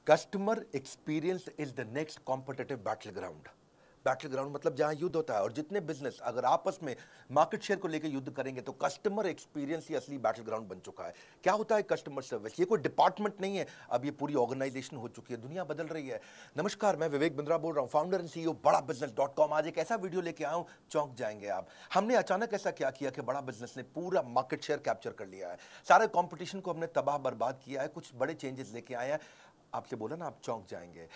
Customer experience is the next competitive battle ground. Battle ground मतलब जहां युद्ध होता है, और जितने बिजनेस अगर आपस में मार्केट शेयर को लेकर युद्ध करेंगे तो कस्टमर एक्सपीरियंस ही असली बैटल ग्राउंड बन चुका है। क्या होता है कस्टमर सर्विस? ये कोई डिपार्टमेंट नहीं है, अब ये पूरी ऑर्गेनाइजेशन हो चुकी है, दुनिया बदल रही है। नमस्कार, मैं विवेक बिंद्रा बोल रहा हूं, फाउंडर एंड सीईओ बड़ा बिजनेस.com। आज एक ऐसा वीडियो लेके आया हूं, चौंक जाएंगे आप। हमने अचानक ऐसा क्या किया कि बड़ा बिजनेस ने पूरा मार्केट शेयर कैप्चर कर लिया है, सारे कंपटीशन को हमने तबाह बर्बाद किया है, कुछ बड़े चेंजेस लेके आए हैं। आपसे बोला ना, आप चौंक जाएंगे।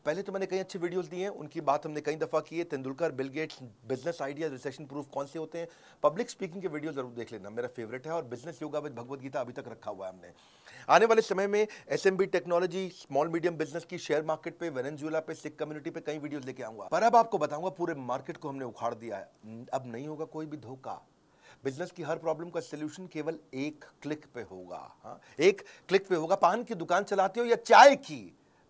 पहले तो मैंने कई अच्छे वीडियोस दिए हैं, उनकी बात हमने कई दफा की है। Tendulkar, Bill Gates, business idea, recession proof कौन से होते हैं। पब्लिक स्पीकिंग के वीडियो जरूर देख लेना, मेरा फेवरेट है। और business yoga with Bhagavad Gita अभी तक रखा हुआ है हमने। आने वाले समय में SMB technology, small medium business की, शेयर मार्केट पे, वेनेजुएला पे, सिख कम्युनिटी पे कई वीडियोस लेके आऊंगा। पर अब आपको बताऊंगा, पूरे मार्केट को हमने उखाड़ दिया है, अब नहीं होगा कोई भी धोखा। बिजनेस की हर प्रॉब्लम का सलूशन केवल एक क्लिक पे होगा। हाँ, एक क्लिक पे होगा। पान की दुकान चलाते हो या चाय की,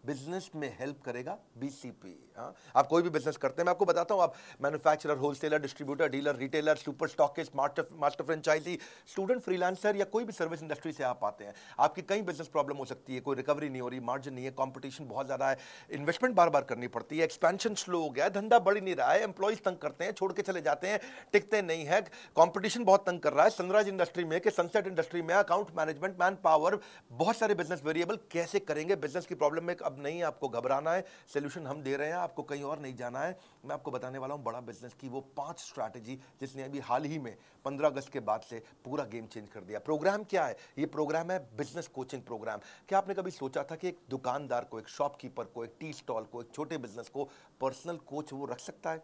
बिजनेस में हेल्प करेगा बीसीपी। हाँ, आप कोई भी बिजनेस करते हैं, मैं आपको बताता हूं, आप manufacturer, wholesaler, distributor, dealer, retailer, super stockist, master franchisee, student, freelancer या कोई भी सर्विस इंडस्ट्री से आप आते हैं, आपकी कई बिजनेस प्रॉब्लम हो सकती है। कोई रिकवरी नहीं हो रही, मार्जिन नहीं है, कंपटीशन बहुत ज्यादा है, इन्वेस्टमेंट बार बार करनी पड़ती है, एक्सपेंशन स्लो हो गया है, धंधा बढ़ ही नहीं रहा है, एम्प्लॉइज तंग करते हैं, छोड़ के चले जाते हैं, टिकते नहीं है, कंपटीशन बहुत तंग कर रहा है, सनराइज इंडस्ट्री में कि सनसेट इंडस्ट्री में, अकाउंट मैनेजमेंट, मैन पावर, बहुत सारे बिजनेस वेरिएबल, कैसे करेंगे बिजनेस की प्रॉब्लम में? अब नहीं आपको घबराना है, सोल्यूशन हम दे रहे हैं, आपको कहीं और नहीं जाना है। मैं आपको बताने वाला हूं बड़ा बिजनेस की वो 5 स्ट्रैटेजी जिसने अभी हाल ही में 15 अगस्त के बाद से पूरा गेम चेंज कर दिया। प्रोग्राम क्या है? ये प्रोग्राम है बिजनेस कोचिंग प्रोग्राम। क्या आपने कभी सोचा था कि एक दुकानदार को, एक शॉपकीपर को, एक टी स्टॉल को, एक छोटे बिजनेस को पर्सनल कोच वो रख सकता है?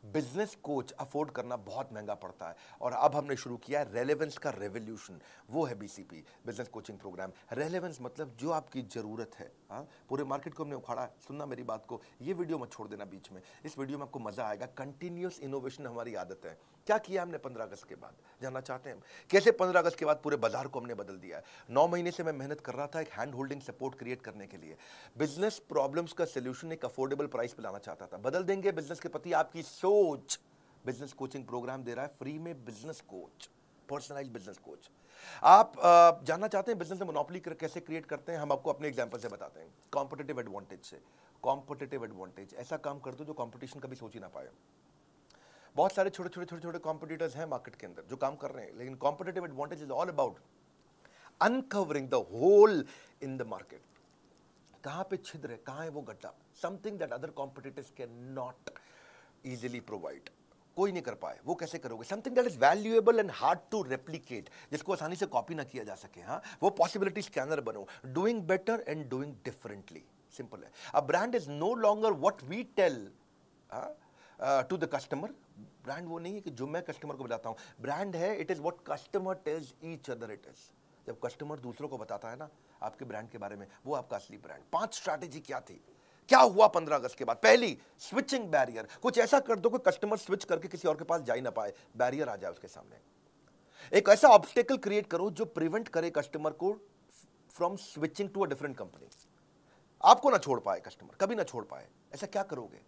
बिजनेस कोच अफोर्ड करना बहुत महंगा पड़ता है, और अब हमने शुरू किया है रेलेवेंस का रेवोल्यूशन। वो है BCP, business coaching program. Relevance मतलब जो आपकी जरूरत है। हाँ, पूरे मार्केट को हमने उखाड़ा। सुनना मेरी बात को, ये वीडियो मत छोड़ देना बीच में, इस वीडियो में आपको मजा आएगा। कंटिन्यूअस इनोवेशन हमारी आदत है। क्या किया हमने 15 अगस्त के बाद, जानना चाहते हैं हम? कैसे 15 अगस्त के बाद पूरे बाजार को हमने बदल दिया है। 9 महीने से मैं मेहनत कर रहा था एक हैंड होल्डिंग सपोर्ट क्रिएट करने के लिए। बिजनेस प्रॉब्लम्स का सोल्यूशन एक अफोर्डेबल प्राइस पे लाना चाहता था। बदल देंगे बिजनेस के प्रति आपकी सोच। बिजनेस कोचिंग प्रोग्राम दे रहा है फ्री में, business coach, personalised business coach. आप जानना चाहते हैं बिजनेस में मोनोपोली कैसे क्रिएट करते हैं? हम आपको अपने एग्जांपल से बताते हैं, कॉम्पिटिटिव एडवांटेज से। कॉम्पिटिटिव एडवांटेज, ऐसा काम कर दो जो कंपटीशन कभी सोच ही ना पाए। बहुत सारे छोटे छोटे छोटे छोटे कॉम्पिटिटर्स हैं मार्केट के अंदर जो काम कर रहे हैं, लेकिन competitive advantage is all about uncovering the hole in the market. कहां पे छिद्र है, कहां है वो गड्ढा, something that other competitors can not easily provide. कोई नहीं कर पाए, वो कैसे करोगे? Something that is valuable and hard to replicate, जिसको आसानी से कॉपी ना किया जा सके। हाँ, वो पॉसिबिलिटी स्कैनर बनो। Doing better and doing differently, simple है। A brand is no longer what we tell to the customer. Brand वो नहीं है कि जो मैं कस्टमर को बताता हूं, ब्रांड है it is what customer tells each other it is. जब कस्टमर दूसरों को बताता है ना आपके ब्रांड के बारे में, वो आपका असली ब्रांड। 5 स्ट्रैटेजी क्या थी, क्या हुआ 15 अगस्त के बाद? पहली, स्विचिंग बैरियर। कुछ ऐसा कर दो कि कस्टमर स्विच करके किसी और के पास जा ही ना पाए, बैरियर आ जाए उसके सामने। एक ऐसा ऑब्स्टेकल क्रिएट करो जो प्रिवेंट करे कस्टमर को from switching to a different company. आपको ना छोड़ पाए कस्टमर, कभी ना छोड़ पाए। ऐसा क्या करोगे?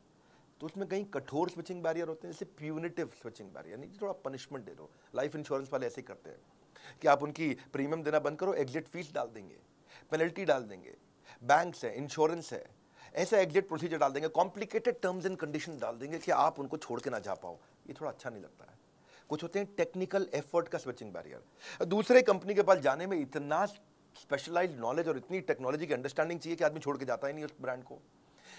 तो उसमें कहीं कठोर स्विचिंग बैरियर होते हैं, जैसे प्यूनिटिव स्विचिंग बैरियर, नहीं, थोड़ा पनिशमेंट दे दो। लाइफ इंश्योरेंस वाले ऐसे ही करते हैं कि आप उनकी प्रीमियम देना बंद करो, एग्जिट फीस डाल देंगे, पेनल्टी डाल देंगे। बैंक्स है, इंश्योरेंस है, ऐसा एग्जिट प्रोसीजर डाल देंगे, कॉम्प्लिकेटेड टर्म्स एंड कंडीशन डाल देंगे कि आप उनको छोड़ के ना जा पाओ। ये थोड़ा अच्छा नहीं लगता है। कुछ होते हैं टेक्निकल एफर्ट का स्विचिंग बैरियर। दूसरे कंपनी के पास जाने में इतना स्पेशलाइज्ड नॉलेज और इतनी टेक्नोलॉजी की अंडरस्टैंडिंग चाहिए कि आदमी छोड़ के जाता ही नहीं उस ब्रांड को।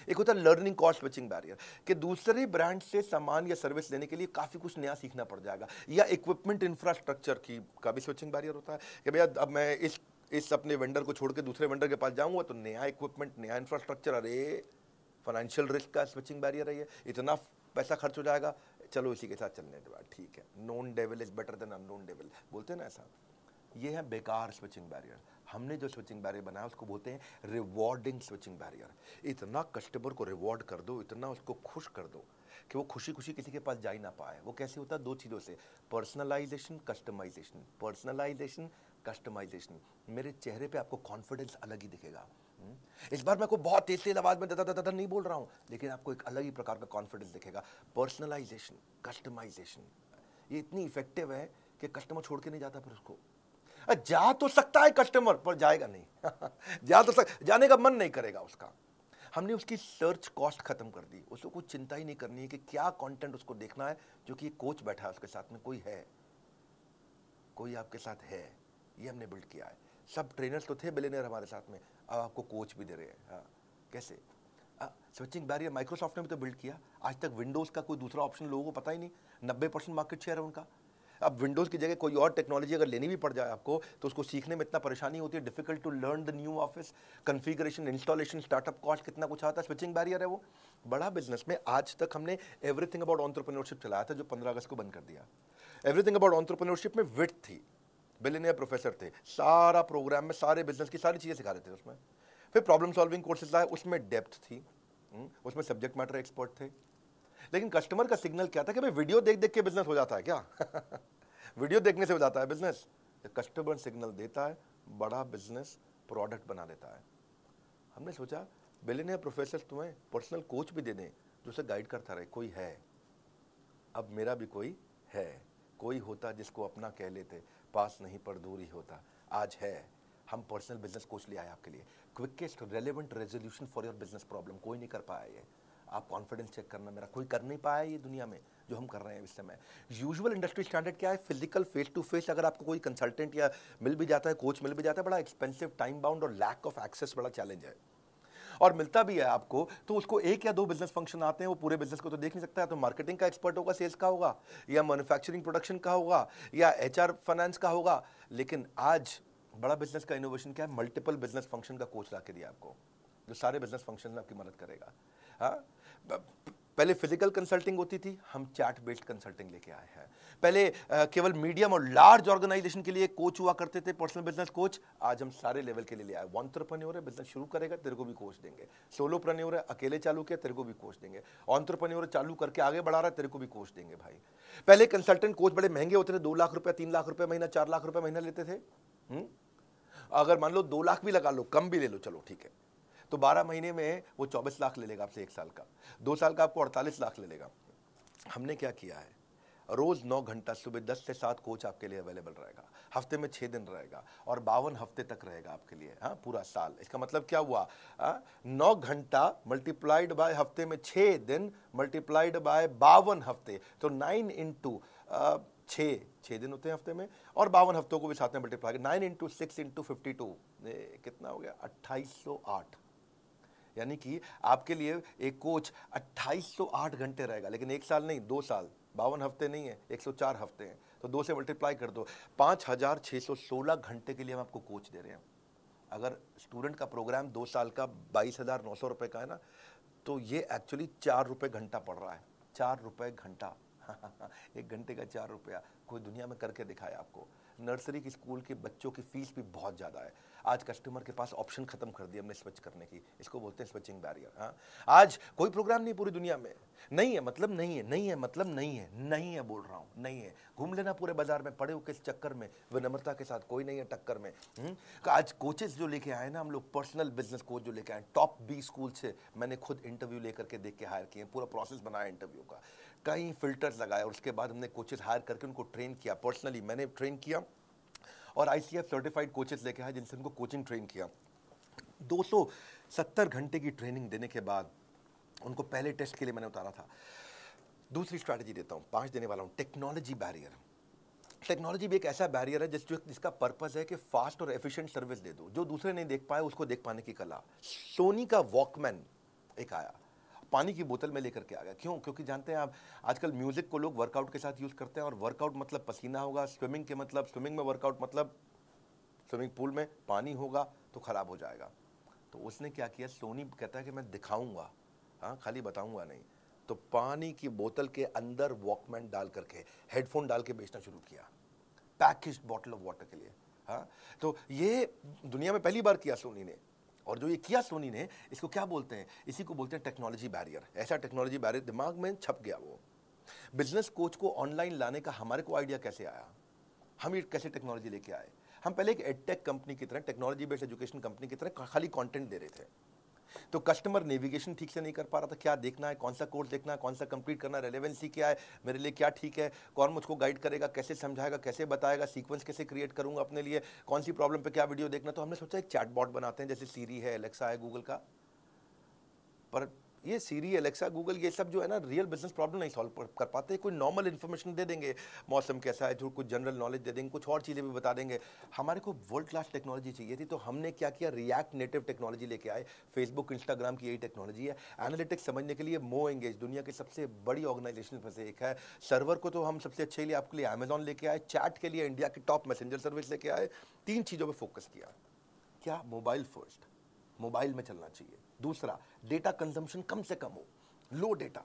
एक होता है लर्निंग कॉस्ट स्विचिंग बैरियर, कि दूसरे ब्रांड से सामान या सर्विस लेने के लिए काफी कुछ नया सीखना पड़ जाएगा। या इक्विपमेंट इंफ्रास्ट्रक्चर की का भी स्विचिंग बैरियर होता है कि भैया अब मैं इस अपने वेंडर को छोड़ के दूसरे वेंडर के पास जाऊंगा तो नया इक्विपमेंट, नया इंफ्रास्ट्रक्चर, अरे फाइनेंशियल रिस्क का स्विचिंग बैरियर है ये। इतना पैसा खर्च हो जाएगा, चलो इसी के साथ चलने दो, ठीक है। Known devil is better than unknown devil, बोलते हैं ना ऐसा। ये है बेकार स्विचिंग बैरियर। हमने जो स्विचिंग बैरियर बनाया उसको बोलते हैं रिवॉर्डिंग स्विचिंग बैरियर। इतना कस्टमर को रिवॉर्ड कर दो, इतना उसको खुश कर दो कि वो खुशी खुशी किसी के पास जा ही ना पाए। वो कैसे होता है? 2 चीज़ों से, पर्सनलाइजेशन, कस्टमाइजेशन। Personalisation, customization. मेरे चेहरे पे आपको कॉन्फिडेंस अलग ही दिखेगा। इस बार मैं को बहुत तेज तेज आवाज में दादा नहीं बोल रहा हूं, लेकिन आपको एक अलग ही प्रकार का कॉन्फिडेंस दिखेगा। पर्सनलाइजेशन, कस्टमाइजेशन, ये इतनी इफेक्टिव है कि कस्टमर छोड़ के नहीं जाता फिर उसको। जा तो सकता है कस्टमर, पर जाएगा नहीं। जाने का मन नहीं करेगा उसका। हमने उसकी सर्च कॉस्ट खत्म कर दी, उसको कुछ चिंता ही नहीं करनी है कि क्या कंटेंट उसको देखना है, जो कि कोच बैठा है उसके साथ में, कोई है, कोई आपके साथ है, ये हमने बिल्ड किया है। सब ट्रेनर्स तो थे बिलियनियर हमारे साथ में, अब आपको कोच भी दे रहे हैं। हाँ, कैसे? स्विचिंग बैरियर माइक्रोसॉफ्ट ने भी तो बिल्ड किया। आज तक विंडोज़ का कोई दूसरा ऑप्शन लोगों को पता ही नहीं, 90% मार्केट शेयर है उनका। अब विंडोज़ की जगह कोई और टेक्नोलॉजी अगर लेनी भी पड़ जाए आपको, तो उसको सीखने में इतना परेशानी होती है, difficult to learn the new office, configuration, installation, startup cost, कितना कुछ आता है। स्विचिंग बैरियर है वो। बड़ा बिजनेस में आज तक हमने एवरीथिंग अबाउट एंटरप्रेन्योरशिप चलाया था, जो 15 अगस्त को बंद कर दिया। एवरीथिंग अबाउट एंटरप्रेन्योरशिप में विड्थ थी, बिलियनियर प्रोफेसर थे, सारा प्रोग्राम में सारे बिजनेस की सारी चीज़ें सिखा रहे थे उसमें। फिर प्रॉब्लम सॉल्विंग कोर्सेज लाए, उसमें डेप्थ थी, उसमें सब्जेक्ट मैटर एक्सपर्ट थे। लेकिन कस्टमर का सिग्नल क्या था कि भाई वीडियो देख देख के बिजनेस हो जाता है क्या? वीडियो देखने से हो जाता है बिजनेस? कस्टमर सिग्नल देता है, बड़ा बिजनेस प्रोडक्ट बना देता है। हमने सोचा बिलियनियर प्रोफेसर तुम्हें पर्सनल कोच भी दे दें, जो उसे गाइड करता रहे। कोई है, अब मेरा भी कोई है, कोई होता जिसको अपना कह लेते, पास नहीं पर दूर ही होता। आज है, हम पर्सनल बिजनेस कोच ले आए आपके लिए, quickest relevant resolution for your business problem. कोई नहीं कर पाया ये, आप कॉन्फिडेंस चेक करना, मेरा कोई कर नहीं पाया ये दुनिया में जो हम कर रहे हैं इस समय। यूजुअल इंडस्ट्री स्टैंडर्ड क्या है? फिजिकल फेस टू फेस अगर आपको कोई कंसल्टेंट या मिल भी जाता है, कोच मिल भी जाता है, बड़ा एक्सपेंसिव, टाइम बाउंड और लैक ऑफ एक्सेस बड़ा चैलेंज है। और मिलता भी है आपको तो उसको एक या दो बिजनेस फंक्शन आते हैं, वो पूरे बिजनेस को तो देख नहीं सकता है। तो मार्केटिंग का एक्सपर्ट होगा, सेल्स का होगा, या मैन्युफैक्चरिंग प्रोडक्शन का होगा, या एचआर फाइनेंस का होगा। लेकिन आज बड़ा बिजनेस का इनोवेशन क्या है? मल्टीपल बिजनेस फंक्शन का कोच ला के दिया आपको, जो सारे बिजनेस फंक्शन में आपकी मदद करेगा। हाँ, पहले फिजिकल कंसल्टिंग होती थी, हम चैट बेस्ड कंसल्टिंग लेके आए हैं। पहले केवल मीडियम और लार्ज ऑर्गेनाइजेशन के लिए कोच हुआ करते थे, पर्सनल बिजनेस कोच। आज हम सारे लेवल के लिए ले आए। एंटरप्रेन्योर है, बिजनेस शुरू करेगा, तेरे को भी कोच देंगे। सोलोप्रेन्योर है, अकेले चालू किया, तेरे को भी कोच देंगे। एंटरप्रेन्योर चालू करके आगे बढ़ा रहा है, तेरे को भी कोच देंगे भाई। पहले कंसल्टेंट कोच बड़े महंगे होते थे, 2 लाख रुपया, 3 लाख रुपया महीना, 4 लाख रुपया महीना लेते थे। अगर मान लो 2 लाख भी लगा लो, कम भी ले लो, चलो ठीक है, तो 12 महीने में वो 24 लाख ले लेगा आपसे 1 साल का। 2 साल का आपको 48 लाख ले लेगा। हमने क्या किया है? रोज 9 घंटा सुबह 10 से 7 कोच आपके लिए अवेलेबल रहेगा, हफ्ते में 6 दिन रहेगा, और 52 हफ्ते तक रहेगा आपके लिए। हाँ, पूरा साल। इसका मतलब क्या हुआ? 9 घंटा मल्टीप्लाइड बाय हफ्ते में 6 दिन मल्टीप्लाइड बाय 52 हफ्ते, तो 9 इंटू 6 दिन होते हैं हफ्ते में, और 52 हफ्तों को भी साथ में मल्टीप्लाई, 9 इंटू 6 इंटू 52, कितना हो गया? 2808। यानी कि आपके लिए एक कोच 2808 घंटे रहेगा, लेकिन 1 साल नहीं, 2 साल, 52 हफ्ते नहीं है, 104 हफ्ते हैं, तो 2 से मल्टीप्लाई कर दो, 5616 घंटे के लिए हम आपको कोच दे रहे हैं। अगर स्टूडेंट का प्रोग्राम 2 साल का 22,900 रुपये का है ना, तो ये एक्चुअली 4 रुपये घंटा पड़ रहा है। 4 रुपये घंटा। 1 घंटे का 4 रुपया, कोई दुनिया में करके दिखाए आपको। नर्सरी की स्कूल के बच्चों की फीस भी बहुत ज़्यादा है। आज कस्टमर के पास ऑप्शन खत्म कर दिया हमने स्विच करने की, इसको बोलते हैं स्विचिंग बैरियर। हाँ, आज कोई प्रोग्राम नहीं पूरी दुनिया में, नहीं है मतलब नहीं है, नहीं है मतलब नहीं है, नहीं है बोल रहा हूँ, नहीं है। घूम लेना पूरे बाजार में, पड़े हो किस चक्कर में, विनम्रता के साथ, कोई नहीं है टक्कर में। आज कोचेस जो लेके आए ना हम लोग, पर्सनल बिजनेस कोच जो लेके आए, टॉप 20 स्कूल से मैंने खुद इंटरव्यू लेकर के देख के हायर किए, पूरा प्रोसेस बनाया इंटरव्यू का, कई फिल्टर्स लगाए, और उसके बाद हमने कोचेस हायर करके उनको ट्रेन किया। पर्सनली मैंने ट्रेन किया, और ICF सर्टिफाइड कोचेस लेके आए जिनसे उनको कोचिंग ट्रेन किया। 270 घंटे की ट्रेनिंग देने के बाद उनको पहले टेस्ट के लिए मैंने उतारा था। दूसरी स्ट्रैटेजी देता हूँ, 5 देने वाला हूँ, टेक्नोलॉजी बैरियर। टेक्नोलॉजी भी एक ऐसा बैरियर है जिसका पर्पस है कि फास्ट और एफिशिएंट सर्विस दे दो, जो दूसरे नहीं देख पाए उसको देख पाने की कला। सोनी का वॉकमैन एक आया, पानी की बोतल में लेकर के आ गया। क्यों? क्योंकि जानते हैं आप, आजकल म्यूजिक को लोग वर्कआउट के साथ यूज करते हैं, और वर्कआउट मतलब पसीना होगा, स्विमिंग के मतलब, स्विमिंग में वर्कआउट मतलब स्विमिंग पूल में पानी होगा तो खराब हो जाएगा। तो उसने क्या किया, सोनी कहता है कि मैं दिखाऊंगा, हाँ, खाली बताऊंगा नहीं। तो पानी की बोतल के अंदर वॉकमैन डाल करके, हेडफोन डाल के बेचना शुरू किया, पैकेज्ड बॉटल ऑफ वाटर के लिए। हाँ, तो ये दुनिया में पहली बार किया सोनी ने। और जो ये किया सोनी ने, इसको क्या बोलते हैं? इसी को बोलते हैं टेक्नोलॉजी बैरियर। ऐसा टेक्नोलॉजी बैरियर दिमाग में छप गया। वो बिजनेस कोच को ऑनलाइन लाने का हमारे को आइडिया कैसे आया? हम ये कैसे टेक्नोलॉजी लेके आए? हम पहले एक एडटेक कंपनी की तरह, टेक्नोलॉजी बेस्ड एजुकेशन कंपनी की तरह खाली कंटेंट दे रहे थे। तो कस्टमर नेविगेशन ठीक से नहीं कर पा रहा था, क्या देखना है, कौन सा कोर्स देखना है, कौन सा कंप्लीट करना है, रेलेवेंसी क्या है, मेरे लिए क्या ठीक है, कौन मुझको गाइड करेगा, कैसे समझाएगा, कैसे बताएगा, सीक्वेंस कैसे क्रिएट करूंगा अपने लिए, कौन सी प्रॉब्लम पे क्या वीडियो देखना। तो हमने सोचा एक चैटबॉट बनाते हैं, जैसे सीरी है, एलेक्सा है गूगल का। पर ये सीरी, एलेक्सा, गूगल, ये सब जो है ना, रियल बिजनेस प्रॉब्लम नहीं सॉल्व कर पाते। कोई नॉर्मल इन्फॉर्मेशन दे देंगे, मौसम कैसा है, जो कुछ जनरल नॉलेज दे देंगे, कुछ और चीज़ें भी बता देंगे। हमारे को वर्ल्ड क्लास टेक्नोलॉजी चाहिए थी, तो हमने क्या किया, रिएक्ट नेटिव टेक्नोलॉजी लेके आए। फेसबुक, इंस्टाग्राम की यही टेक्नोलॉजी है। एनालिटिक्स समझने के लिए मो एंगेज दुनिया की सबसे बड़ी ऑर्गेनाइजेशन में से एक है। सर्वर को तो हम सबसे अच्छे लिए आपके लिए अमेजॉन लेके आए, चैट के लिए इंडिया की टॉप मैसेंजर सर्विस लेके आए। 3 चीज़ों पर फोकस किया। क्या, मोबाइल फर्स्ट, मोबाइल में चलना चाहिए। दूसरा, डेटा कंजम्पशन कम से कम हो, लो डेटा,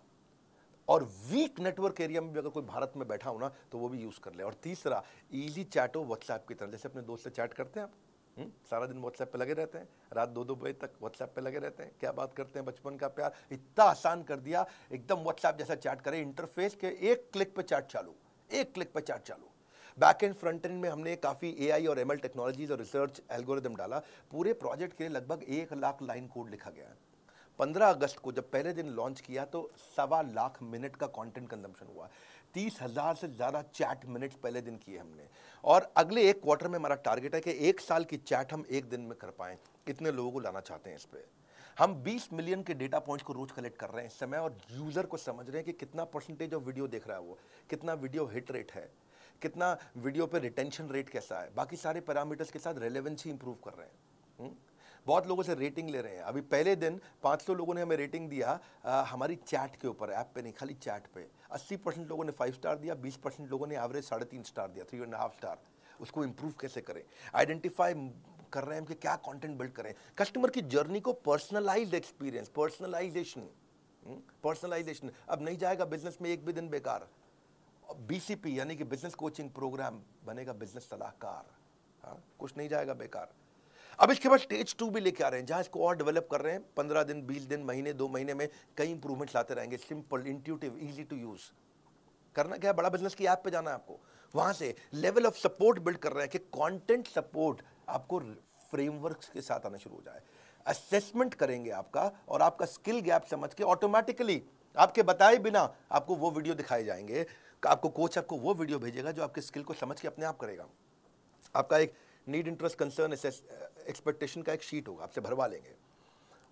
और वीक नेटवर्क एरिया में भी अगर कोई भारत में बैठा हो ना तो वो भी यूज कर ले। और तीसरा, इजी चैट हो व्हाट्सएप की तरह, जैसे अपने दोस्त से चैट करते हैं आप, सारा दिन व्हाट्सएप पे लगे रहते हैं, रात 2-2 बजे तक व्हाट्सएप पे लगे रहते हैं, क्या बात करते हैं, बचपन का प्यार। इतना आसान कर दिया, एकदम व्हाट्सएप जैसा चैट करें, इंटरफेस के एक क्लिक पे चैट चालू, एक क्लिक पे चैट चालू। बैक एंड फ्रंट एंड में हमने काफ़ी एआई और एमएल टेक्नोलॉजीज और रिसर्च एल्गोरिदम डाला। पूरे प्रोजेक्ट के लिए लगभग 1 लाख लाइन कोड लिखा गया है। 15 अगस्त को जब पहले दिन लॉन्च किया तो 1.25 लाख मिनट का कंटेंट कंजम्पशन हुआ। 30,000 से ज़्यादा चैट मिनट्स पहले दिन किए हमने। और अगले 1 क्वार्टर में हमारा टारगेट है कि 1 साल की चैट हम 1 दिन में कर पाएं। इतने लोगों को लाना चाहते हैं इस पर। हम 20 मिलियन के डेटा पॉइंट्स को रोज कलेक्ट कर रहे हैं इस समय, और यूज़र को समझ रहे हैं कि कितना परसेंटेज ऑफ वीडियो देख रहा है वो, कितना वीडियो हिट रेट है, कितना वीडियो पे रिटेंशन रेट कैसा है, बाकी सारे पैरामीटर्स के साथ रेलेवेंसी इंप्रूव कर रहे हैं। बहुत लोगों से रेटिंग ले रहे हैं। अभी पहले दिन 500 लोगों ने हमें रेटिंग दिया हमारी चैट के ऊपर, ऐप पे नहीं, खाली चैट पे। 80% लोगों ने 5 स्टार दिया, 20% लोगों ने एवरेज 3.5 स्टार दिया, 3.5 स्टार। उसको इंप्रूव कैसे करें, आइडेंटिफाई कर रहे हैं कि क्या कंटेंट बिल्ड करें, कस्टमर की जर्नी को पर्सनलाइज्ड एक्सपीरियंस, पर्सनलाइजेशन। अब नहीं जाएगा बिजनेस में एक भी दिन बेकार। बीसीपी यानी कि बिजनेस कोचिंग प्रोग्राम बनेगा बिजनेस सलाहकार। हाँ, कुछ नहीं जाएगा बेकार। अब इसके बाद स्टेज 2 भी लेके आ रहे हैं, जहां इसको और डेवलप कर रहे हैं। 15 दिन, 20 दिन, महीने, 2 महीने में कई इंप्रूवमेंट्स लाते रहेंगे। Simple, intuitive, easy to use. करना क्या है, बड़ा बिजनेस की ऐप पे जाना है आपको। वहां से लेवल ऑफ सपोर्ट बिल्ड कर रहे हैं कि कंटेंट सपोर्ट आपको फ्रेमवर्क्स के साथ आना शुरू हो जाए। असेसमेंट करेंगे आपका, और आपका स्किल गैप समझ के ऑटोमेटिकली आपके बताए बिना आपको वो वीडियो दिखाए जाएंगे। आपको कोच आपको वो वीडियो भेजेगा जो आपके स्किल को समझ के अपने आप करेगा। आपका एक नीड, इंटरेस्ट, कंसर्न, एक्सपेक्टेशन का एक शीट होगा, आपसे भरवा लेंगे,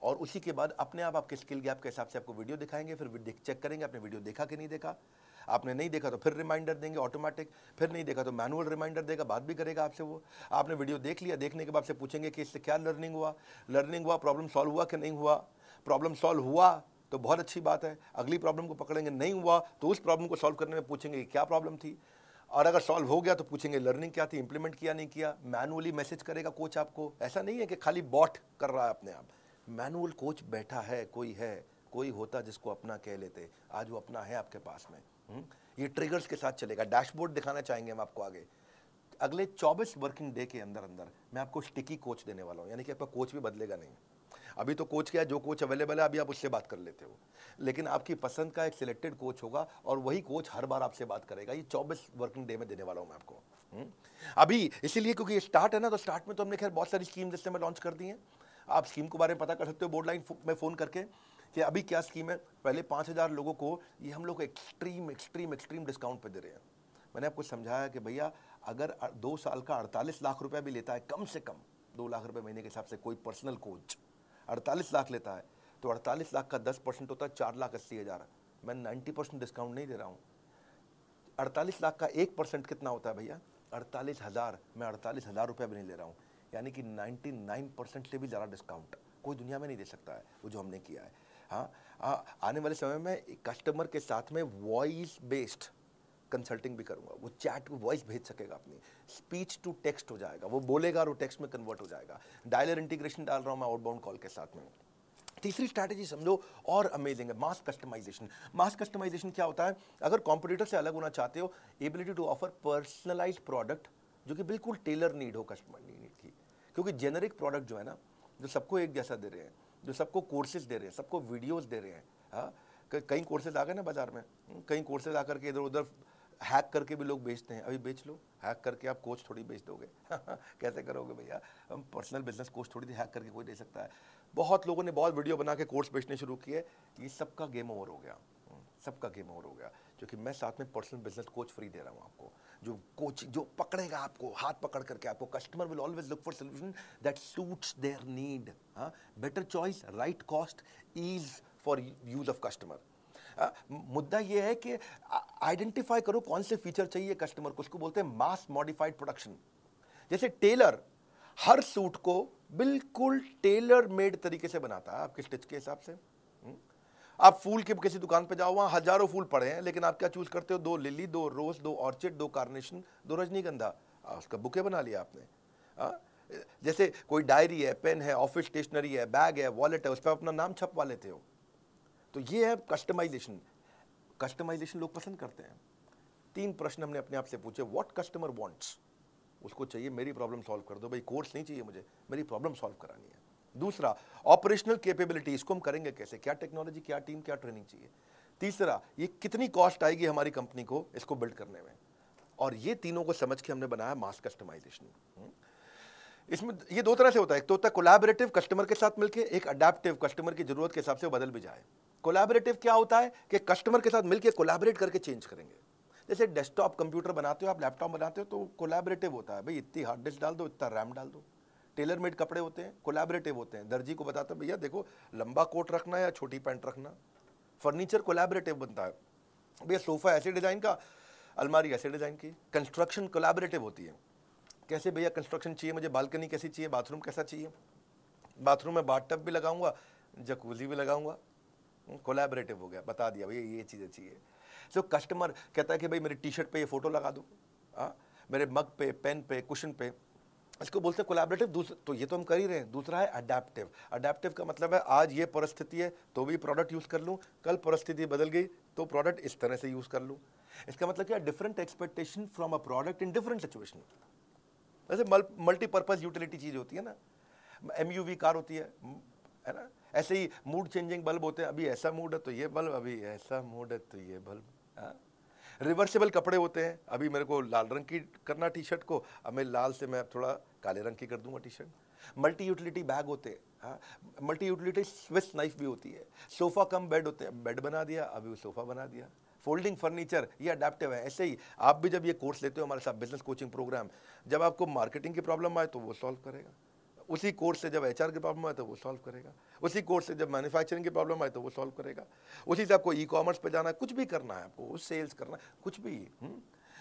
और उसी के बाद अपने आप आपके स्किल गैप के हिसाब से आपको वीडियो दिखाएंगे। फिर चेक करेंगे आपने वीडियो देखा कि नहीं देखा। आपने नहीं देखा तो फिर रिमाइंडर देंगे ऑटोमेटिक, फिर नहीं देखा तो मैनुअल रिमाइंडर देगा, बात भी करेगा आपसे वो। आपने वीडियो देख लिया, देखने के बाद से पूछेंगे कि इससे क्या लर्निंग हुआ, प्रॉब्लम सॉल्व हुआ कि नहीं हुआ। प्रॉब्लम सॉल्व हुआ तो बहुत अच्छी बात है, अगली प्रॉब्लम को पकड़ेंगे। नहीं हुआ तो उस प्रॉब्लम को सॉल्व करने में पूछेंगे कि क्या प्रॉब्लम थी, और अगर सॉल्व हो गया तो पूछेंगे लर्निंग क्या थी, इंप्लीमेंट किया नहीं किया। मैनुअली मैसेज करेगा कोच आपको, ऐसा नहीं है कि खाली बॉट कर रहा है अपने आप। मैनुअल कोच बैठा है, कोई होता जिसको अपना कह लेते, आज वो अपना है आपके पास में। ये ट्रिगर्स के साथ चलेगा। डैशबोर्ड दिखाना चाहेंगे हम आपको आगे। अगले 24 वर्किंग डे के अंदर अंदर मैं आपको स्टिकी कोच देने वाला हूँ, यानी कि आपका कोच भी बदलेगा नहीं। अभी तो कोच क्या है, जो कोच अवेलेबल है अभी आप उससे बात कर लेते हो, लेकिन आपकी पसंद का एक सिलेक्टेड कोच होगा, और वही कोच हर बार आपसे बात करेगा। ये 24 वर्किंग डे में देने वाला हूं मैं आपको। अभी इसीलिए क्योंकि ये स्टार्ट है ना, तो स्टार्ट में तो हमने खैर बहुत सारी स्कीम जिससे मैं लॉन्च कर दी हैं। आप स्कीम के बारे में पता कर सकते हो बोर्ड लाइन में फ़ोन करके कि अभी क्या स्कीम है। पहले 5,000 लोगों को ये हम लोग एक्सट्रीम डिस्काउंट पे दे रहे हैं। मैंने आपको समझाया कि भैया अगर 2 साल का 48 लाख रुपया भी लेता है, कम से कम 2 लाख रुपए महीने के हिसाब से कोई पर्सनल कोच 48 लाख लेता है, तो 48 लाख का 10% होता है 4,80,000। मैं 90% डिस्काउंट नहीं दे रहा हूँ। 48 लाख का 1% कितना होता है भैया, 48,000। मैं 48,000 रुपया भी नहीं ले रहा हूँ, यानी कि 99% से भी ज़्यादा डिस्काउंट कोई दुनिया में नहीं दे सकता है वो जो हमने किया है। हाँ, आने वाले समय में कस्टमर के साथ में वॉइस बेस्ड कंसल्टिंग भी करूंगा। वो चैट को वॉइस भेज सकेगा, अपनी स्पीच टू टेक्स्ट हो जाएगा, वो बोलेगा और वो टेक्स्ट में कन्वर्ट हो जाएगा। डायलर इंटीग्रेशन डाल रहा हूं मैं आउटबाउंड कॉल के साथ में। तीसरी स्ट्रैटेजी समझो और अमेजिंग है, मास कस्टमाइजेशन। मास कस्टमाइजेशन क्या होता है, अगर कॉम्पिटिटर से अलग होना चाहते हो, ability to offer personalised product जो कि बिल्कुल टेलर नीड हो कस्टमर नीड की। क्योंकि जेनरिक प्रोडक्ट जो है ना, जो सबको एक जैसा दे रहे हैं, जो सबको कोर्सेज दे रहे हैं, सबको वीडियोस दे रहे हैं। हाँ, कई कोर्सेज आ गए ना बाजार में, कई कोर्सेज आकर के इधर उधर हैक करके भी लोग बेचते हैं। अभी बेच लो, हैक करके आप कोच थोड़ी बेच दोगे कैसे करोगे भैया, हम पर्सनल बिजनेस कोच थोड़ी हैक करके कोई दे सकता है। बहुत लोगों ने बहुत वीडियो बना के कोर्स बेचने शुरू किए, ये सबका गेम ओवर हो गया, सबका गेम ओवर हो गया। क्योंकि मैं साथ में पर्सनल बिजनेस कोच फ्री दे रहा हूँ आपको, जो कोच जो पकड़ेगा आपको, हाथ पकड़ करके आपको, customer will always look for solution that suits their need, better choice, right cost, ease for use of customer. मुद्दा ये है कि आइडेंटिफाई करो कौन से फीचर चाहिए कस्टमर को, उसको बोलते हैं मास मॉडिफाइड प्रोडक्शन। जैसे टेलर हर सूट को बिल्कुल टेलर मेड तरीके से बनाता है आपके स्टिच के हिसाब से। आप फूल के किसी दुकान पे जाओ, वहां हजारों फूल पड़े हैं, लेकिन आप क्या चूज करते हो? 2 लिली, 2 रोज, 2 ऑर्चिड, 2 कार्नेशन, 2 रजनीगंधा, उसका बुके बना लिया आपने। जैसे कोई डायरी है, पेन है, ऑफिस स्टेशनरी है, बैग है, वॉलेट है, उस पर अपना नाम छपवा लेते हो। तो ये है कस्टमाइजेशन। कस्टमाइजेशन लोग पसंद करते हैं। 3 प्रश्न हमने अपने आप से पूछे, व्हाट कस्टमर वांट्स, उसको चाहिए मेरी प्रॉब्लम सॉल्व कर दो भाई, कोर्स नहीं चाहिए मुझे, मेरी प्रॉब्लम सॉल्व करानी है। दूसरा, ऑपरेशनल कैपेबिलिटी, इसको हम करेंगे कैसे, क्या टेक्नोलॉजी, क्या टीम, क्या ट्रेनिंग चाहिए। तीसरा, ये कितनी कॉस्ट आएगी हमारी कंपनी को इसको बिल्ड करने में। और ये तीनों को समझ के हमने बनाया मास कस्टमाइजेशन। इसमें ये 2 तरह से होता है, एक तो होता है कोलैबोरेटिव, कस्टमर के साथ मिलके, एक अडैप्टिव, कस्टमर की जरूरत के हिसाब से वो बदल भी जाए। कोलैबोरेटिव क्या होता है कि कस्टमर के साथ मिलके कोलैबोरेट करके चेंज करेंगे। जैसे डेस्कटॉप कंप्यूटर बनाते हो आप, लैपटॉप बनाते हो, तो कोलैबोरेटिव होता है भाई, इतनी हार्ड डिस्क डाल दो, इतना रैम डाल दो। टेलर मेड कपड़े होते हैं, कोलैबोरेटिव होते हैं। दर्जी को बताता है भैया देखो लंबा कोट रखना है या छोटी पैंट रखना। फर्नीचर कोलैबोरेटिव बनता है, भैया सोफा ऐसे डिजाइन का, अलमारी ऐसे डिजाइन की। कंस्ट्रक्शन कोलैबोरेटिव होती है, कैसे भैया कंस्ट्रक्शन चाहिए मुझे, बालकनी कैसी चाहिए, बाथरूम कैसा चाहिए, बाथरूम में बाथटब भी लगाऊंगा, जकूजी भी लगाऊंगा। कोलैबोरेटिव हो गया, बता दिया भैया ये चीज़ें चाहिए। सो कस्टमर कहता है कि भाई मेरी टी शर्ट पे ये फोटो लगा दो, मेरे मग पे, पेन पे, कुशन पे, इसको बोलते हैं कोलैबोरेटिव। तो ये तो हम कर ही रहे हैं। दूसरा है अडैप्टिव। अडैप्टिव का मतलब है आज ये परिस्थिति है तो भी प्रोडक्ट यूज़ कर लूँ, कल परिस्थिति बदल गई तो प्रोडक्ट इस तरह से यूज़ कर लूँ। इसका मतलब क्या, different expectation from a product in different situation. वैसे मल्टीपर्पज यूटिलिटी चीज़ होती है ना, MUV कार होती है ना, ऐसे ही मूड चेंजिंग बल्ब होते हैं, अभी ऐसा मूड है तो ये बल्ब, अभी ऐसा मूड है तो ये बल्ब। रिवर्सिबल कपड़े होते हैं, अभी मेरे को लाल रंग की करना टी शर्ट को, अब मैं लाल से मैं थोड़ा काले रंग की कर दूंगा T shirt. Multi utility bag होते हैं, मल्टी यूटिलिटी स्विस नाइफ भी होती है। सोफा कम बेड होते हैं, बेड बना दिया, अभी वो सोफा बना दिया। फोल्डिंग फर्नीचर, ये अडेप्टिव है। ऐसे ही आप भी जब ये कोर्स लेते हो हमारे साथ, बिजनेस कोचिंग प्रोग्राम, जब आपको मार्केटिंग की प्रॉब्लम आए तो वो सॉल्व करेगा, उसी कोर्स से जब HR की प्रॉब्लम आए तो वो सॉल्व करेगा, उसी कोर्स से जब मैन्युफैक्चरिंग की प्रॉब्लम आए तो वो सॉल्व करेगा, उसी से आपको ई-कॉमर्स पे जाना है, कुछ भी करना है आपको, सेल्स करना है, कुछ भी।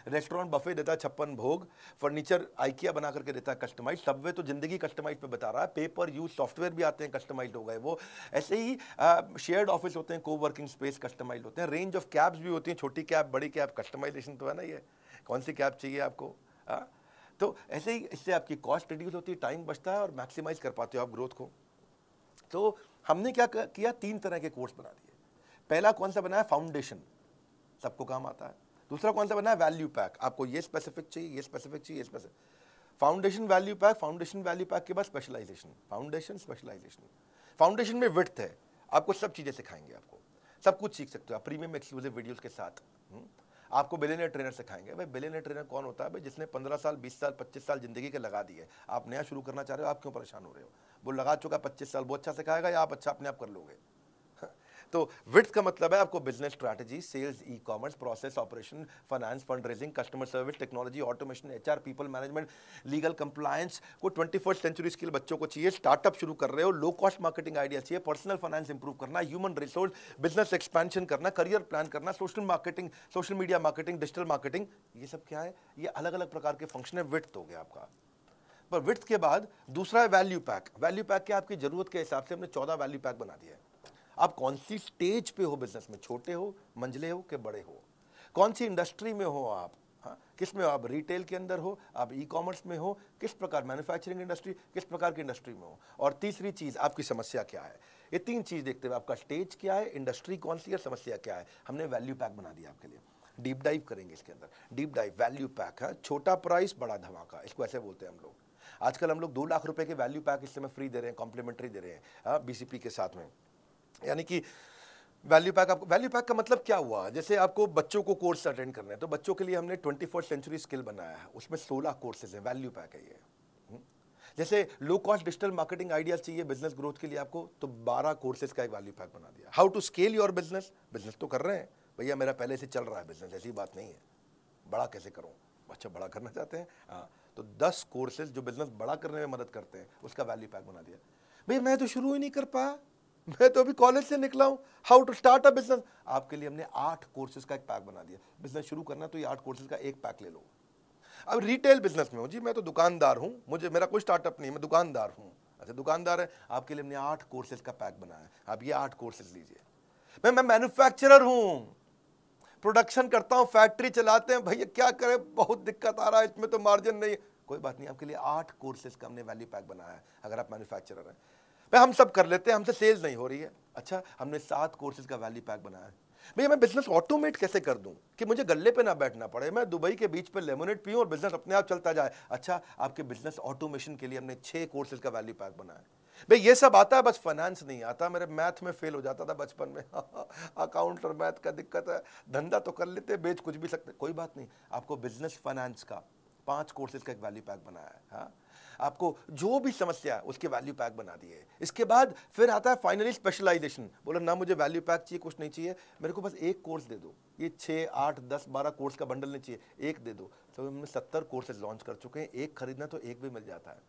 रेस्टोरेंट बफे देता है 56 भोग, फर्नीचर आइकिया बना करके देता है कस्टमाइज, सबवे तो जिंदगी कस्टमाइज पे बता रहा है, पेपर यूज सॉफ्टवेयर भी आते हैं कस्टमाइज हो गए वो। ऐसे ही शेयर्ड ऑफिस होते हैं, को वर्किंग स्पेस कस्टमाइज होते हैं, रेंज ऑफ कैब्स भी होती हैं, छोटी कैब, बड़ी कैब, कस्टमाइजेशन तो है ना, ये कौन सी कैब चाहिए आपको। तो ऐसे ही इससे आपकी कॉस्ट रिड्यूस होती है, टाइम बचता है और मैक्सिमाइज कर पाते हो आप ग्रोथ को। तो हमने क्या किया, 3 तरह के कोर्स बना दिए। पहला कौन सा बनाया, फाउंडेशन, सबको काम आता है। दूसरा कौन सा बनाया, वैल्यू पैक, आपको ये स्पेसिफिक चाहिए, ये स्पेसिफिक चाहिए, ये specific. Foundation, value pack, foundation, value pack के बाद स्पेशलाइजेशन, फाउंडेशन, स्पेशलाइजेशन। फाउंडेशन में विड्थ है, आपको सब चीजें सिखाएंगे, आपको सब कुछ सीख सकते हो आप प्रीमियम एक्सक्लूसिव वीडियोस के साथ। आपको बिलियनियर ट्रेनर सिखाएंगे। भाई बिलियनियर ट्रेनर कौन होता है, भाई जिसने 15 साल, 20 साल, 25 साल जिंदगी के लगा दिए। आप नया शुरू करना चाह रहे हो, आप क्यों परेशान हो रहे हो, वो लगा चुका 25 साल, वो अच्छा सिखाएगा या आप अच्छा अपने आप कर लोगे। तो विड्थ का मतलब है आपको business strategy, sales, ecommerce, process, operation, finance, fund raising, customer service, technology, automation, HR, people management, legal compliance को 21st सेंचुरी स्किल बच्चों को चाहिए। स्टार्टअप शुरू कर रहे हो, लो कॉस्ट मार्केटिंग आइडिया चाहिए, पर्सनल फाइनेंस इंप्रूव करना, ह्यूमन रिसोर्स, बिजनेस एक्सपेंशन करना, करियर प्लान करना, social marketing, social media marketing, digital marketing, ये सब क्या है, ये अलग अलग प्रकार के फंक्शन है। विड्थ हो गया आपका। पर विड्थ के बाद दूसरा है वैल्यू पैक। वैल्यू पैक क्या, आपकी जरूरत के हिसाब से हमने 14 वैल्यू पैक बना दिया है। आप कौन सी स्टेज पे हो बिजनेस में, छोटे हो, मंझले हो कि बड़े हो, कौन सी इंडस्ट्री में हो आप, किस में हो आप, रिटेल के अंदर हो, आप ई-कॉमर्स में हो, किस प्रकार मैन्युफैक्चरिंग इंडस्ट्री, किस प्रकार की इंडस्ट्री में हो, और तीसरी चीज आपकी समस्या क्या है। ये 3 चीज देखते हुए आपका स्टेज क्या है, इंडस्ट्री कौन सी है, समस्या क्या है, हमने वैल्यू पैक बना दिया आपके लिए। डीप डाइव करेंगे इसके अंदर, डीप डाइव वैल्यू पैक है, छोटा प्राइस बड़ा धमाका, इसको ऐसे बोलते हैं हम लोग। आजकल हम लोग 2 लाख रुपए के वैल्यू पैक इस समय फ्री दे रहे हैं, कॉम्प्लीमेंट्री दे रहे हैं BCP के साथ में। यानी कि वैल्यू पैक, आपको वैल्यू पैक का मतलब क्या हुआ, जैसे आपको बच्चों को कोर्स अटेंड करना है तो बच्चों के लिए हमने 21st सेंचुरी स्किल बनाया है, उसमें 16 कोर्सेज है, वैल्यू पैक है ये। जैसे low cost digital marketing ideas चाहिए बिजनेस ग्रोथ के लिए आपको, तो 12 कोर्सेज का एक वैल्यू पैक बना दिया। How to scale your business, business तो कर रहे हैं भैया, मेरा पहले से चल रहा है बिजनेस, ऐसी बात नहीं है, बड़ा कैसे करूं, अच्छा बड़ा करना चाहते हैं, हाँ, तो 10 कोर्सेज जो बिजनेस बड़ा करने में मदद करते हैं उसका वैल्यू पैक बना दिया। भैया मैं तो शुरू ही नहीं कर पाया, मैं तो अभी कॉलेज से निकला हूं, how to start a business, आपके लिए हमने 8 कोर्सेज का एक पैक बना दिया। बिजनेस शुरू करना तो ये 8 कोर्सेज का एक पैक ले लो। अब रिटेल बिजनेस में हूं जी, मैं तो दुकानदार हूं, मुझे मेरा कोई स्टार्टअप नहीं, मैं दुकानदार हूं। अच्छा दुकानदार है, आपके लिए हमने 8 कोर्सेज का पैक बनाया, आप ये 8 कोर्सेज लीजिए। मैं मैन्युफैक्चरर हूं, प्रोडक्शन करता हूं, फैक्ट्री चलाते हैं, भैया क्या करें, बहुत दिक्कत आ रहा है, इसमें तो मार्जिन नहीं है, कोई बात नहीं, आपके लिए 8 कोर्सेज का हमने वैल्यू पैक बनाया है। अगर आप मैन्युफैक्चरर हैं, भाई हम सब कर लेते हैं, हमसे सेल्स नहीं हो रही है, अच्छा हमने 7 कोर्सेज का वैल्यू पैक बनाया है। भैया मैं बिजनेस ऑटोमेट कैसे कर दूं कि मुझे गल्ले पे ना बैठना पड़े, मैं दुबई के बीच पे लेमोनेड पीऊं और बिजनेस अपने आप चलता जाए। अच्छा आपके बिजनेस ऑटोमेशन के लिए हमने 6 कोर्सेज का वैल्यू पैक बनाया है। भाई ये सब आता है, बस फाइनेंस नहीं आता, मेरे मैथ में फेल हो जाता था बचपन में अकाउंट और मैथ का दिक्कत है, धंधा तो कर लेते, बेच कुछ भी सकते, कोई बात नहीं, आपको बिजनेस फाइनेंस का 5 कोर्सेज का एक वैल्यू पैक बनाया है। हाँ, आपको जो भी समस्या है उसके वैल्यू पैक बना दिए। इसके बाद फिर आता है फाइनली स्पेशलाइजेशन, बोला ना मुझे वैल्यू पैक चाहिए, कुछ नहीं चाहिए, मेरे को बस एक कोर्स दे दो, ये 6, 8, 10, 12 कोर्स का बंडल नहीं चाहिए, एक दे दो। तो हमने 70 कोर्सेज लॉन्च कर चुके हैं, एक खरीदना तो एक भी मिल जाता है,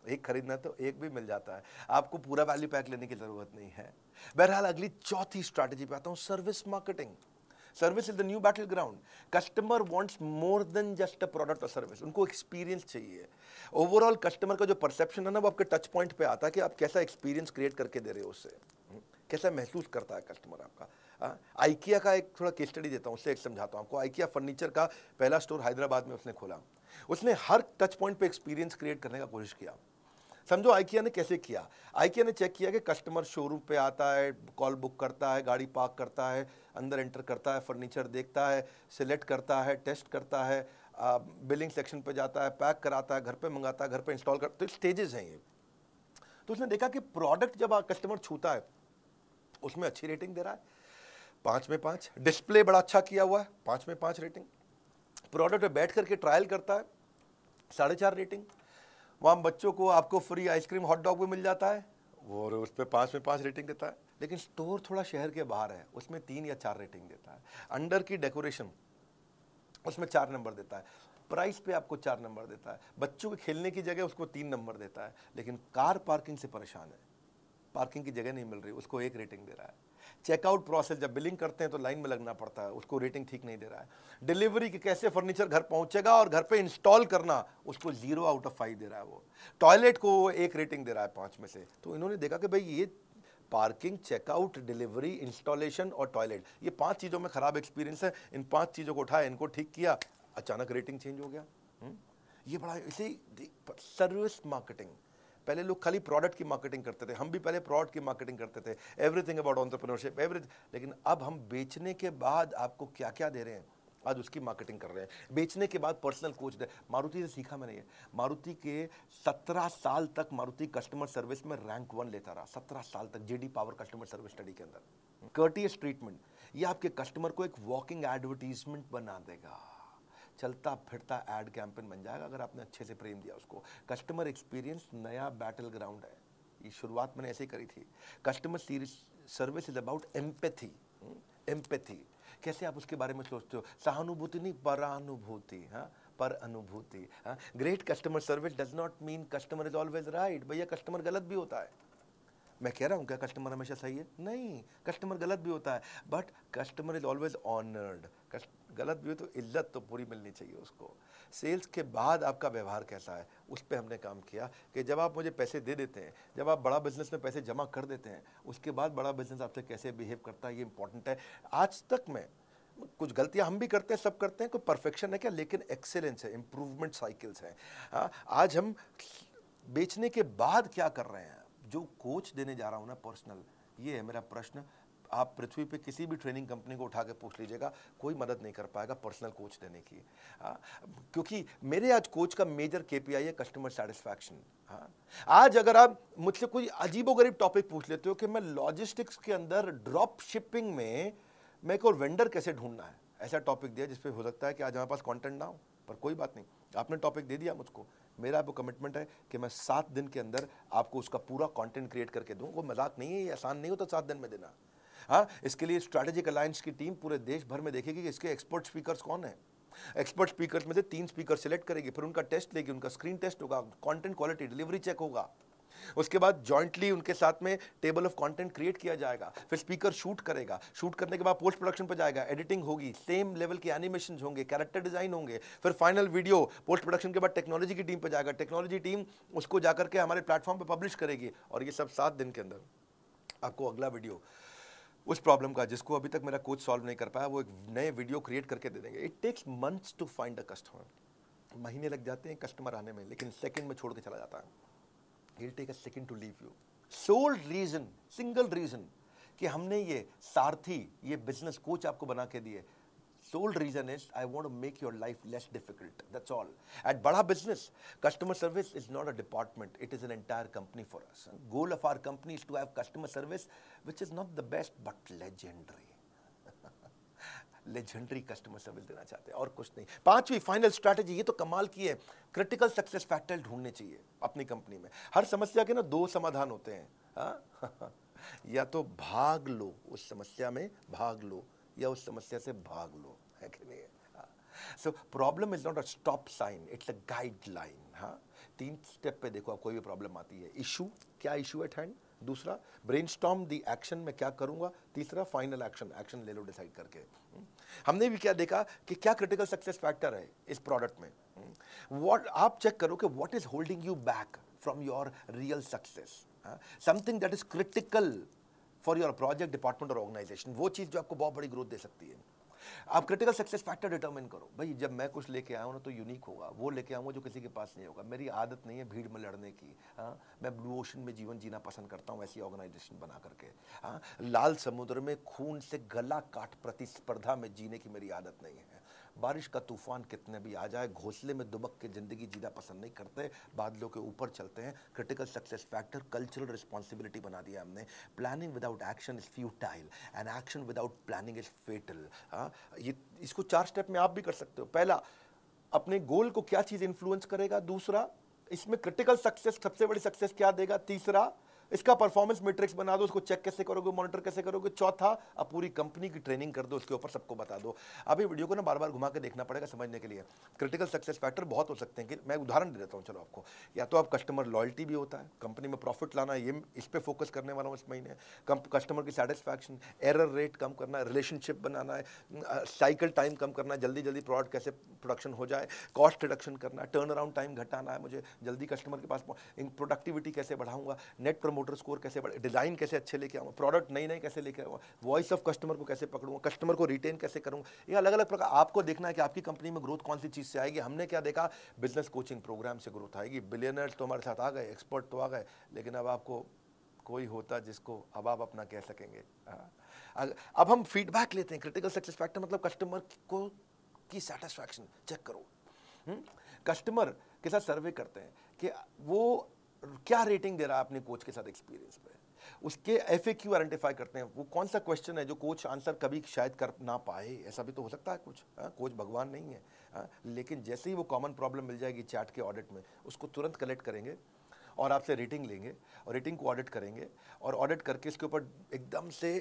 एक खरीदना तो एक भी मिल जाता है, आपको पूरा वैल्यू पैक लेने की जरूरत नहीं है। बहरहाल अगली चौथी स्ट्रैटेजी पे आता हूं, service marketing. Service is the new battle ground. Customer wants more than just a product और सर्विस, उनको एक्सपीरियंस चाहिए। ओवरऑल कस्टमर का जो परसेप्शन है ना, वो आपके टच पॉइंट पे आता है कि आप कैसा एक्सपीरियंस क्रिएट करके दे रहे हो उससे, कैसा महसूस करता है कस्टमर आपका। आइकिया का एक थोड़ा केस स्टडी देता हूँ, उससे एक समझाता हूँ आपको। आइकिया फर्नीचर का पहला स्टोर हैदराबाद में उसने खोला, उसने हर टच पॉइंट पे एक्सपीरियंस क्रिएट करने का कोशिश किया। समझो आइकिया ने कैसे किया, आइकिया ने चेक किया कि कस्टमर शोरूम पे आता है, कॉल बुक करता है, गाड़ी पार्क करता है, अंदर एंटर करता है, फर्नीचर देखता है, सिलेक्ट करता है, टेस्ट करता है, बिलिंग सेक्शन पे जाता है, पैक कराता है, घर पे मंगाता है, घर पे इंस्टॉल करता है, तो स्टेजेस हैं ये। तो उसने देखा कि प्रोडक्ट जब कस्टमर छूता है उसमें अच्छी रेटिंग दे रहा है, 5 में 5, डिस्प्ले बड़ा अच्छा किया हुआ है, 5 में 5 रेटिंग, प्रोडक्ट पे बैठ करके ट्रायल करता है, 4.5 रेटिंग, वहाँ बच्चों को आपको फ्री आइसक्रीम हॉट डॉग भी मिल जाता है और उस पर 5 में 5 रेटिंग देता है। लेकिन स्टोर थोड़ा शहर के बाहर है, उसमें 3 या 4 रेटिंग देता है। अंडर की डेकोरेशन उसमें 4 नंबर देता है, प्राइस पे आपको 4 नंबर देता है, बच्चों के खेलने की जगह उसको 3 नंबर देता है। लेकिन कार पार्किंग से परेशान है, पार्किंग की जगह नहीं मिल रही, उसको 1 रेटिंग दे रहा है। चेकआउट प्रोसेस जब बिलिंग करते हैं तो लाइन में लगना पड़ता है, उसको रेटिंग ठीक नहीं दे रहा है। डिलीवरी के कैसे फर्नीचर घर पहुंचेगा और घर पे इंस्टॉल करना, उसको 0 आउट ऑफ 5 दे रहा है वो। टॉयलेट को 1 रेटिंग दे रहा है 5 में से। तो इन्होंने देखा कि भाई ये पार्किंग, चेकआउट, डिलीवरी, इंस्टॉलेशन और टॉयलेट, ये 5 चीज़ों में खराब एक्सपीरियंस है, इन 5 चीज़ों को उठाया, इनको ठीक किया, अचानक रेटिंग चेंज हो गया। ये बड़ा इसे सर्विस मार्केटिंग। पहले लोग खाली प्रोडक्ट की मार्केटिंग करते थे, हम भी पहले प्रोडक्ट की मार्केटिंग करते थे, एवरीथिंग अबाउट एंटरप्रेन्योरशिप एवरीथिंग। लेकिन अब हम बेचने के बाद आपको क्या क्या दे रहे हैं, आज उसकी मार्केटिंग कर रहे हैं। बेचने के बाद पर्सनल कोच दे, मारुति से सीखा मैंने ये। मारुति के 17 साल तक मारुति कस्टमर सर्विस में रैंक 1 लेता रहा, 17 साल तक, JD power customer service study के अंदर। कर्टियस ट्रीटमेंट, ये आपके कस्टमर को एक वॉकिंग एडवर्टीजमेंट बना देगा, चलता फिरता एड कैंपेन बन जाएगा अगर आपने अच्छे से प्रेम दिया उसको। कस्टमर एक्सपीरियंस नया बैटल ग्राउंड है, ये शुरुआत मैंने ऐसे ही करी थी। Customer service is about empathy. Empathy कैसे आप उसके बारे में सोचते हो, सहानुभूति नहीं, परानुभूति। हाँ, पर अनुभूति। हाँ, great customer service does not mean customer is always right. भैया कस्टमर गलत भी होता है, मैं कह रहा हूँ क्या कस्टमर हमेशा सही है, नहीं, कस्टमर गलत भी होता है, but customer is always honoured. गलत भी हो तो इज्जत तो पूरी मिलनी चाहिए उसको। सेल्स के बाद आपका व्यवहार कैसा है, उस पर हमने काम किया कि जब आप मुझे पैसे दे देते हैं, जब आप बड़ा बिजनेस में पैसे जमा कर देते हैं, उसके बाद बड़ा बिजनेस आपसे कैसे बिहेव करता है, ये इंपॉर्टेंट है। आज तक में कुछ गलतियां हम भी करते हैं, सब करते हैं, कोई परफेक्शन है क्या, लेकिन एक्सेलेंस है, इंप्रूवमेंट साइकिल्स हैं। हाँ, आज हम बेचने के बाद क्या कर रहे हैं, जो कोच देने जा रहा हूं ना पर्सनल, ये है मेरा प्रश्न। आप पृथ्वी पे किसी भी ट्रेनिंग कंपनी को उठा के पूछ लीजिएगा, कोई मदद नहीं कर पाएगा पर्सनल कोच देने की। क्योंकि मेरे आज कोच का मेजर केपीआई है कस्टमर सेटिस्फैक्शन। हाँ, आज अगर आप मुझसे कोई अजीबोगरीब टॉपिक पूछ लेते हो कि मैं लॉजिस्टिक्स के अंदर ड्रॉप शिपिंग में मैं एक और वेंडर कैसे ढूंढना है, ऐसा टॉपिक दिया जिसपे हो सकता है कि आज हमारे पास कंटेंट ना हो, पर कोई बात नहीं, आपने टॉपिक दे दिया मुझको, मेरा आपको कमिटमेंट है कि मैं 7 दिन के अंदर आपको उसका पूरा कंटेंट क्रिएट करके दूं। वो मजाक नहीं है, ये आसान नहीं होता 7 दिन में देना। हाँ, इसके लिए स्ट्रैटेजिक अलायंस की टीम पूरे देश भर में देखेगी कि इसके एक्सपर्ट स्पीकर्स कौन है। एक्सपर्ट स्पीकर्स में से 3 स्पीकर सिलेक्ट करेगी, फिर उनका टेस्ट लेगी, उनका स्क्रीन टेस्ट होगा, कंटेंट क्वालिटी डिलीवरी चेक होगा। उसके बाद जॉइंटली उनके साथ में टेबल ऑफ कंटेंट क्रिएट किया जाएगा, फिर स्पीकर शूट करेगा, शूट करने के बाद पोस्ट प्रोडक्शन पर जाएगा, एडिटिंग होगी, सेम लेवल के एनिमेशन होंगे, कैरेक्टर डिजाइन होंगे, फिर फाइनल वीडियो पोस्ट प्रोडक्शन के बाद टेक्नोलॉजी की टीम पर जाएगा, टेक्नोलॉजी टीम उसको जाकर के हमारे प्लेटफॉर्म पर पब्लिश करेगी। और ये सब 7 दिन के अंदर आपको अगला वीडियो उस प्रॉब्लम का जिसको अभी तक मेरा कोच सॉल्व नहीं कर पाया, वो एक नए वीडियो क्रिएट करके दे देंगे। It takes months to find a customer, महीने लग जाते हैं कस्टमर आने में, लेकिन सेकंड में छोड़ के चला जाता है। He'll take a second to leave you. Sole reason, single reason कि हमने ये सारथी, ये बिजनेस कोच आपको बना के दिए, sole reason is I want to make your life less difficult. That's all. At बड़ा business, customer service is not a department. It is an entire company for us. Goal of our company is to have customer service, which is not the best but legendary. Legendary customer service देना चाहते हैं और कुछ नहीं। 5वीं final strategy, ये तो कमाल की है, क्रिटिकल सक्सेस फैक्टर ढूंढने चाहिए अपनी कंपनी में। हर समस्या के ना 2 समाधान होते हैं, हाँ? या तो भाग लो, उस समस्या में भाग लो, या उस समस्या से भाग लो, है कि नहीं? So problem is not a stop sign, it's a guideline. हाँ, 3 स्टेप पे देखो, आप कोई भी प्रॉब्लम आती है, इशू, क्या इशू एट हैंड, दूसरा ब्रेनस्टॉर्म दी एक्शन, में क्या करूंगा, तीसरा फाइनल एक्शन, एक्शन ले लो डिसाइड करके। हमने भी क्या देखा कि क्या क्रिटिकल सक्सेस फैक्टर है इस प्रोडक्ट में। व्हाट आप चेक करो कि what is holding you back from your real success, something that is critical for your project, department और ऑर्गेनाइजेशन, वो चीज जो आपको बहुत बड़ी ग्रोथ दे सकती है। आप क्रिटिकल सक्सेस फैक्टर डिटरमिन करो। भाई जब मैं कुछ लेके आया हूँ ना तो यूनिक होगा, वो लेके आऊँगा जो किसी के पास नहीं होगा। मेरी आदत नहीं है भीड़ में लड़ने की, हाँ, मैं ब्लू ओशन में जीवन जीना पसंद करता हूँ, ऐसी ऑर्गेनाइजेशन बना करके। हाँ, लाल समुद्र में खून से गला काट प्रतिस्पर्धा में जीने की मेरी आदत नहीं है। बारिश का तूफान कितने भी आ जाए, घोंसले में दुबक के जिंदगी जीना पसंद नहीं करते, बादलों के ऊपर चलते हैं। Critical success factor cultural responsibility बना दिया हमने। Planning without action is futile and action without planning is fatal. हाँ, ये इसको 4 स्टेप में आप भी कर सकते हो। पहला, अपने गोल को क्या चीज इंफ्लुएंस करेगा, दूसरा इसमें क्रिटिकल सक्सेस सबसे बड़ी सक्सेस क्या देगा, तीसरा इसका परफॉर्मेंस मैट्रिक्स बना दो, उसको चेक कैसे करोगे, मॉनिटर कैसे करोगे, चौथा अब पूरी कंपनी की ट्रेनिंग कर दो, उसके ऊपर सबको बता दो। अभी वीडियो को ना बार बार घुमा के देखना पड़ेगा समझने के लिए। क्रिटिकल सक्सेस फैक्टर बहुत हो सकते हैं, कि मैं उदाहरण दे देता हूँ चलो आपको। या तो आप कस्टमर लॉयल्टी भी होता है, कंपनी में प्रॉफिट लाना, ये इस पे फोकस करने वाला हूँ इस महीने। कस्टमर की सेटिस्फैक्शन, एरर रेट कम करना है, रिलेशनशिप बनाना है, साइकिल टाइम कम करना है, जल्दी जल्दी प्रोडक्ट कैसे प्रोडक्शन हो जाए, कॉस्ट रिडक्शन करना है, टर्न अराउंड टाइम घटाना है, मुझे जल्दी कस्टमर के पास प्रोडक्टिविटी कैसे बढ़ाऊंगा, नेट प्रमोटर स्कोर कैसे बढ़े, डिजाइन कैसे अच्छे लेके आऊँगा, प्रोडक्ट नई नई कैसे लेके आऊँगा, वॉइस ऑफ कस्टमर को कैसे पकड़ूंगा, कस्टमर को रिटेन कैसे करूँगा। ये अलग अलग प्रकार आपको देखना है कि आपकी कंपनी में ग्रोथ कौन सी चीज़ से आएगी। हमने क्या देखा, बिजनेस कोचिंग प्रोग्राम से ग्रोथ आएगी। बिलियनर्स तो हमारे साथ आ गए, एक्सपर्ट तो आ गए, लेकिन अब आपको कोई होता जिसको अब आप अपना कह सकेंगे। अब हम फीडबैक लेते हैं। क्रिटिकल सक्सेस फैक्टर मतलब कस्टमर को की सेटिस्फैक्शन चेक करो। कस्टमर के साथ सर्वे करते हैं कि वो क्या रेटिंग दे रहा है अपने कोच के साथ एक्सपीरियंस पे। उसके FAQ आइडेंटिफाई करते हैं, वो कौन सा क्वेश्चन है जो कोच आंसर कभी शायद कर ना पाए, ऐसा भी तो हो सकता है कुछ। कोच भगवान नहीं है, लेकिन जैसे ही वो कॉमन प्रॉब्लम मिल जाएगी चैट के ऑडिट में, उसको तुरंत कलेक्ट करेंगे और आपसे रेटिंग लेंगे और रेटिंग को ऑडिट करेंगे और ऑडिट करके इसके ऊपर एकदम से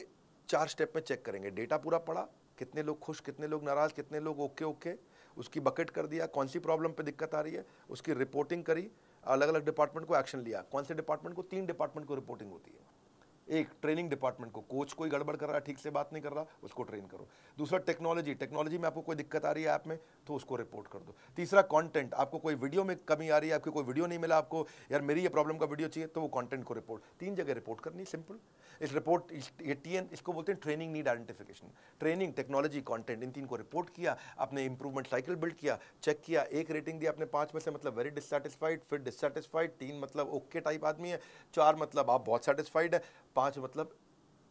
4 स्टेप में चेक करेंगे। डेटा पूरा पड़ा, कितने लोग खुश, कितने लोग नाराज, कितने लोग ओके, उसकी बकेट कर दिया, कौन सी प्रॉब्लम पे दिक्कत आ रही है, उसकी रिपोर्टिंग करी, अलग अलग डिपार्टमेंट को एक्शन लिया। कौन से डिपार्टमेंट को, 3 डिपार्टमेंट को रिपोर्टिंग होती है। एक ट्रेनिंग डिपार्टमेंट को, कोच कोई गड़बड़ कर रहा है, ठीक से बात नहीं कर रहा, उसको ट्रेन करो। दूसरा टेक्नोलॉजी में आपको कोई दिक्कत आ रही है ऐप में तो उसको रिपोर्ट कर दो। तीसरा कंटेंट, आपको कोई वीडियो में कमी आ रही है, आपको कोई वीडियो नहीं मिला, आपको यार मेरी ये प्रॉब्लम का वीडियो चाहिए, तो वो कंटेंट को रिपोर्ट, 3 जगह रिपोर्ट करनी, सिंपल। इस रिपोर्ट ये TN इसको बोलते हैं training need identification. Training, technology, content, इन 3 को रिपोर्ट किया, अपने इंप्रूवमेंट साइकिल बिल्ड किया, चेक किया, 1 रेटिंग दिया अपने 5 में से, मतलब वेरी डिससैटिस्फाइड, फिर डिससैटिस्फाइड, 3 मतलब ओके टाइप आदमी है, 4 मतलब आप बहुत सेटिस्फाइड है, 5 मतलब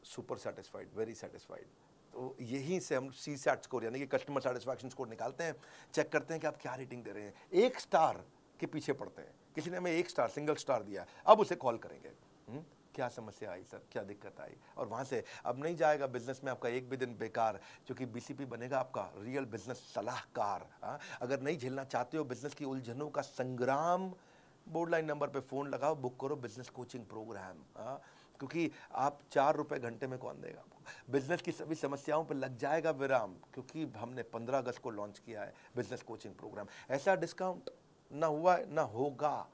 सुपर सेटिस्फाइड, वेरी सेटिस्फाइड। तो यहीं से हम CSAT स्कोर यानी कि कस्टमर सेटिस्फैक्शन स्कोर निकालते हैं, चेक करते हैं कि आप क्या रेटिंग दे रहे हैं। 1 स्टार के पीछे पड़ते हैं। किसी ने हमें 1 स्टार, सिंगल स्टार दिया, अब उसे कॉल करेंगे। क्या समस्या आई सर, क्या दिक्कत आई, और वहाँ से अब नहीं जाएगा बिजनेस में आपका एक भी दिन बेकार, क्योंकि बीसीपी बनेगा आपका रियल बिजनेस सलाहकार। हाँ, अगर नहीं झेलना चाहते हो बिजनेस की उलझनों का संग्राम, बोर्ड लाइन नंबर पे फ़ोन लगाओ, बुक करो बिजनेस कोचिंग प्रोग्राम। हाँ, क्योंकि आप 4 रुपए घंटे में कौन देगा आपको। बिजनेस की सभी समस्याओं पर लग जाएगा विराम, क्योंकि हमने 15 अगस्त को लॉन्च किया है बिजनेस कोचिंग प्रोग्राम। ऐसा डिस्काउंट ना हुआ है ना होगा।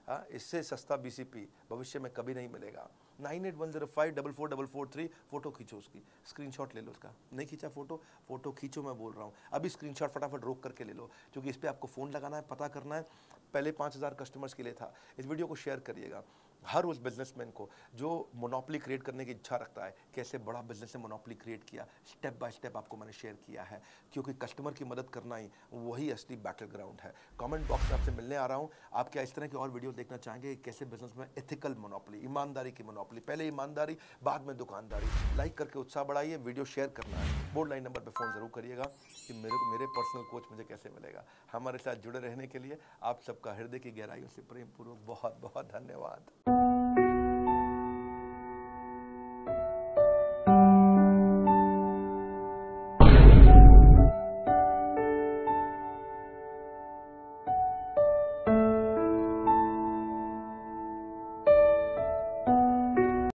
हाँ, इससे सस्ता बीसीपी भविष्य में कभी नहीं मिलेगा। 9810544443, फोटो खींचो उसकी, स्क्रीनशॉट ले लो उसका। नहीं खींचा फोटो खींचो, मैं बोल रहा हूँ अभी स्क्रीनशॉट फटाफट रोक करके ले लो, क्योंकि इस पर आपको फ़ोन लगाना है, पता करना है। पहले 5000 कस्टमर्स के लिए था। इस वीडियो को शेयर करिएगा हर उस बिजनेसमैन को जो मोनोपोली क्रिएट करने की इच्छा रखता है, कैसे बड़ा बिजनेस से मोनोपोली क्रिएट किया, स्टेप बाय स्टेप आपको मैंने शेयर किया है, क्योंकि कस्टमर की मदद करना ही वही असली बैटल ग्राउंड है। कमेंट बॉक्स में आपसे मिलने आ रहा हूँ। आप क्या इस तरह की और वीडियो देखना चाहेंगे, कैसे बिजनेस में एथिकल मोनोपोली, ईमानदारी की मोनोपोली, पहले ईमानदारी बाद में दुकानदारी। लाइक करके उत्साह बढ़ाइए, वीडियो शेयर करना है, बोर्ड लाइन नंबर पर फ़ोन ज़रूर करिएगा कि मेरे पर्सनल कोच मुझे कैसे मिलेगा। हमारे साथ जुड़े रहने के लिए आप सबका हृदय की गहराइयों से प्रेम पूर्वक बहुत बहुत धन्यवाद।